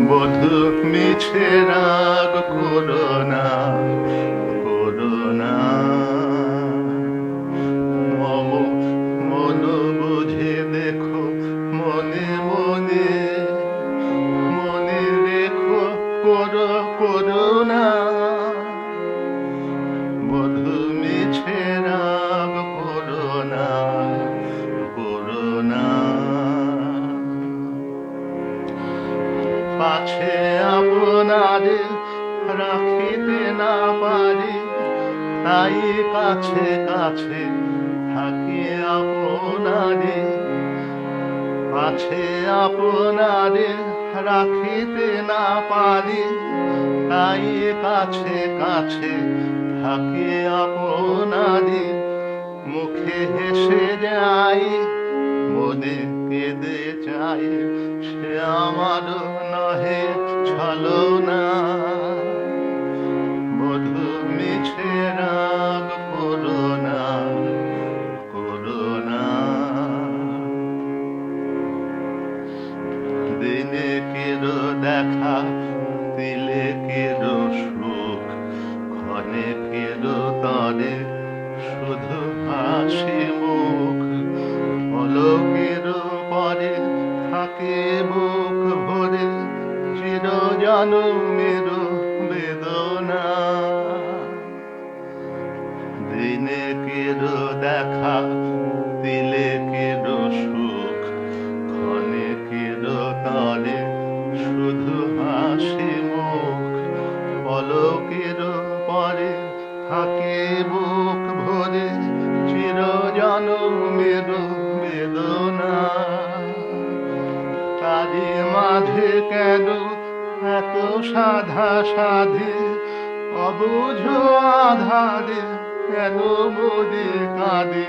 বধু মিছে রাগ করোনা করোনা মম মন বুঝে দেখো মনে মনে মনে রেখো করো করোনা বধু মিছে রাগ করোনা করোনা পাছে আপনারে রাখিতে না পারি তাই কাছে কাছে থাকি আপনারে পাছে আপনারে রাখিতে না পারি তাই কাছে কাছে থাকি আপনারে মুখে হেসে যাই মনে কেঁদে চাই সে আমার নহে ছলনা বধু মিছে রাগ করোনা করোনা দিনে কেরো দেখা দিলে কেরো সুখ ক্ষণে কেরো তরে শুধু হাসি মুখ পলকের পরে থাকে বুক ভরে চির জনমের বেদনা দিনে কেরো দেখা দিলে কেরো সুখ ক্ষণে কেরো তরে শুধু হাসি মুখ পলকের পরে থাকে বুক ভরে চির জনমের বেদনা তারি মাঝে কেন এত সাধা সাধে অবুঝ আধারে কেন মনে কাঁদে